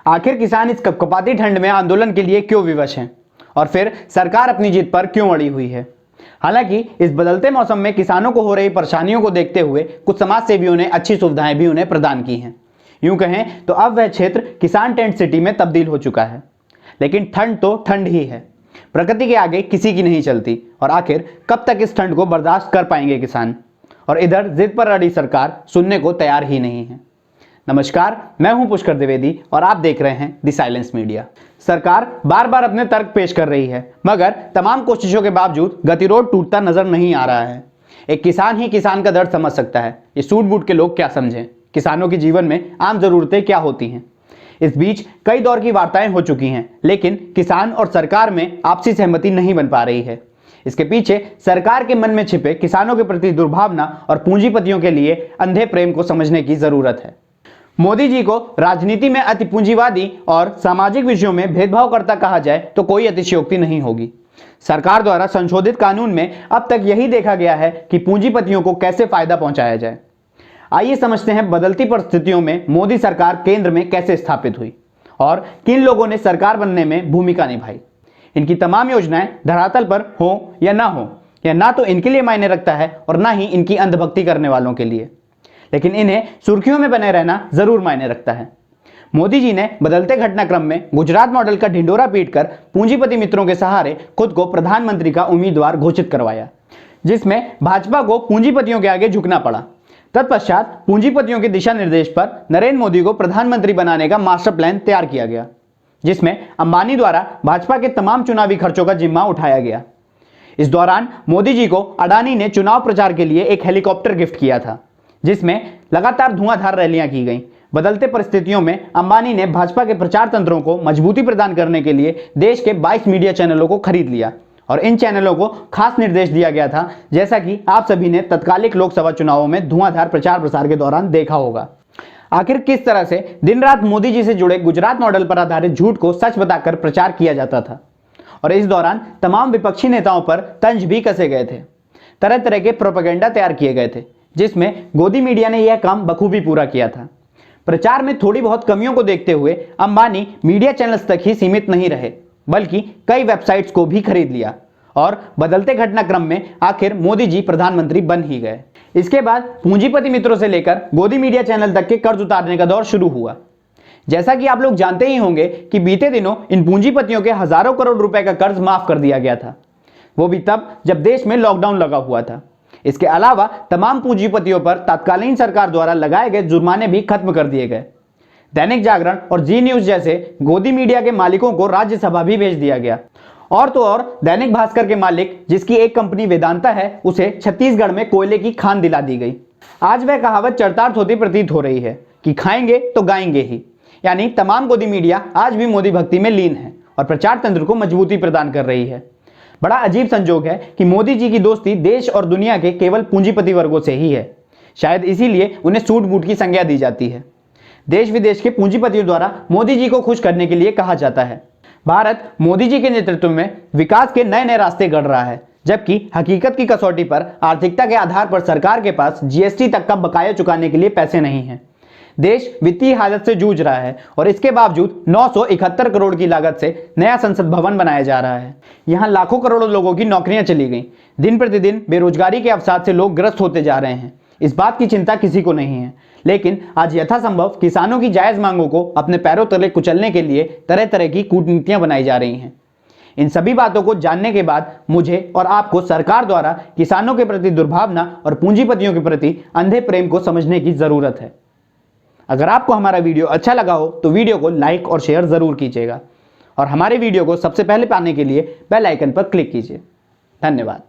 आखिर किसान इस कपकपाती ठंड में आंदोलन के लिए क्यों विवश हैं और फिर सरकार अपनी जीत पर क्यों अड़ी हुई है। हालांकि इस बदलते मौसम में किसानों को हो रही परेशानियों को देखते हुए कुछ समाज सेवियों ने अच्छी सुविधाएं भी उन्हें प्रदान की हैं। यूं कहें तो अब वह क्षेत्र किसान टेंट सिटी में तब्दील हो चुका है। लेकिन ठंड तो ठंड ही है, प्रकृति के आगे किसी की नहीं चलती और आखिर कब तक इस ठंड को बर्दाश्त कर पाएंगे किसान। और इधर जिद पर अड़ी सरकार सुनने को तैयार ही नहीं है। नमस्कार, मैं हूं पुष्कर द्विवेदी और आप देख रहे हैं द साइलेंस मीडिया। सरकार बार बार अपने तर्क पेश कर रही है, मगर तमाम कोशिशों के बावजूद गतिरोध टूटता नजर नहीं आ रहा है। एक किसान ही किसान का दर्द समझ सकता है, ये सूट बूट के लोग क्या समझें। किसानों के जीवन में आम जरूरतें क्या होती हैं। इस बीच कई दौर की वार्ताएं हो चुकी हैं, लेकिन किसान और सरकार में आपसी सहमति नहीं बन पा रही है। इसके पीछे सरकार के मन में छिपे किसानों के प्रति दुर्भावना और पूंजीपतियों के लिए अंधे प्रेम को समझने की जरूरत है। मोदी जी को राजनीति में अति पूंजीवादी और सामाजिक विषयों में भेदभावकर्ता कहा जाए तो कोई अतिशयोक्ति नहीं होगी। सरकार द्वारा संशोधित कानून में अब तक यही देखा गया है कि पूंजीपतियों को कैसे फायदा पहुंचाया जाए। आइए समझते हैं बदलती परिस्थितियों में मोदी सरकार केंद्र में कैसे स्थापित हुई और किन लोगों ने सरकार बनने में भूमिका निभाई। इनकी तमाम योजनाएं धरातल पर हो या ना तो इनके लिए मायने रखता है और ना ही इनकी अंधभक्ति करने वालों के लिए, लेकिन इन्हें सुर्खियों में बने रहना जरूर मायने रखता है। मोदी जी ने बदलते घटनाक्रम में गुजरात मॉडल का ढिंडोरा पीटकर पूंजीपति मित्रों के सहारे खुद को प्रधानमंत्री का उम्मीदवार घोषित करवाया, जिसमें भाजपा को पूंजीपतियों के आगे झुकना पड़ा। तत्पश्चात पूंजीपतियों के दिशा निर्देश पर नरेंद्र मोदी को प्रधानमंत्री बनाने का मास्टर प्लान तैयार किया गया, जिसमें अंबानी द्वारा भाजपा के तमाम चुनावी खर्चों का जिम्मा उठाया गया। इस दौरान मोदी जी को अडानी ने चुनाव प्रचार के लिए एक हेलीकॉप्टर गिफ्ट किया था, जिसमें लगातार धुआंधार रैलियां की गईं। बदलते परिस्थितियों में अंबानी ने भाजपा के प्रचार तंत्रों को मजबूती प्रदान करने के लिए देश के 22 मीडिया चैनलों को खरीद लिया और इन चैनलों को खास निर्देश दिया गया था, जैसा कि आप सभी ने तत्कालिक लोकसभा चुनावों में धुआंधार प्रचार प्रसार के दौरान देखा होगा। आखिर किस तरह से दिन रात मोदी जी से जुड़े गुजरात मॉडल पर आधारित झूठ को सच बताकर प्रचार किया जाता था और इस दौरान तमाम विपक्षी नेताओं पर तंज भी कसे गए थे। तरह तरह के प्रोपेगेंडा तैयार किए गए थे, जिसमें गोदी मीडिया ने यह काम बखूबी पूरा किया था। प्रचार में थोड़ी बहुत कमियों को देखते हुए अंबानी मीडिया चैनल्स तक ही सीमित नहीं रहे, बल्कि कई वेबसाइट्स को भी खरीद लिया और बदलते घटनाक्रम में आखिर मोदी जी प्रधानमंत्री बन ही गए। इसके बाद पूंजीपति मित्रों से लेकर गोदी मीडिया चैनल तक के कर्ज उतारने का दौर शुरू हुआ। जैसा कि आप लोग जानते ही होंगे कि बीते दिनों इन पूंजीपतियों के हजारों करोड़ रुपए का कर्ज माफ कर दिया गया था, वो भी तब जब देश में लॉकडाउन लगा हुआ था। इसके अलावा तमाम पूंजीपतियों पर तत्कालीन सरकार द्वारा लगाए गए जुर्माने भी खत्म कर दिए गए। दैनिक जागरण और जी न्यूज जैसे गोदी मीडिया के मालिकों को राज्यसभा भी भेज दिया गया। और तो और दैनिक भास्कर के मालिक, जिसकी एक कंपनी वेदांता है, उसे छत्तीसगढ़ में कोयले की खान दिला दी गई। आज वह कहावत चरितार्थ होती प्रतीत हो रही है कि खाएंगे तो गाएंगे ही। यानी तमाम गोदी मीडिया आज भी मोदी भक्ति में लीन है और प्रचार तंत्र को मजबूती प्रदान कर रही है। बड़ा अजीब संजोग है कि मोदी जी की दोस्ती देश और दुनिया के केवल पूंजीपति वर्गों से ही है। शायद इसीलिए उन्हें सूट बूट की संज्ञा दी जाती है। देश विदेश के पूंजीपतियों द्वारा मोदी जी को खुश करने के लिए कहा जाता है। भारत मोदी जी के नेतृत्व में विकास के नए नए रास्ते गढ़ रहा है, जबकि हकीकत की कसौटी पर आर्थिकता के आधार पर सरकार के पास जीएसटी तक का बकाया चुकाने के लिए पैसे नहीं हैं। देश वित्तीय हालत से जूझ रहा है और इसके बावजूद 971 करोड़ की लागत से नया संसद भवन बनाया जा रहा है। यहाँ लाखों करोड़ों लोगों की नौकरियां चली गईं। दिन प्रतिदिन बेरोजगारी के अवसाद से लोग ग्रस्त होते जा रहे हैं। इस बात की चिंता किसी को नहीं है, लेकिन आज यथासंभव किसानों की जायज मांगों को अपने पैरों तले कुचलने के लिए तरह तरह की कूटनीतियां बनाई जा रही हैं। इन सभी बातों को जानने के बाद मुझे और आपको सरकार द्वारा किसानों के प्रति दुर्भावना और पूंजीपतियों के प्रति अंधे प्रेम को समझने की जरूरत है। अगर आपको हमारा वीडियो अच्छा लगा हो तो वीडियो को लाइक और शेयर जरूर कीजिएगा और हमारे वीडियो को सबसे पहले पाने के लिए बेल आइकन पर क्लिक कीजिए। धन्यवाद।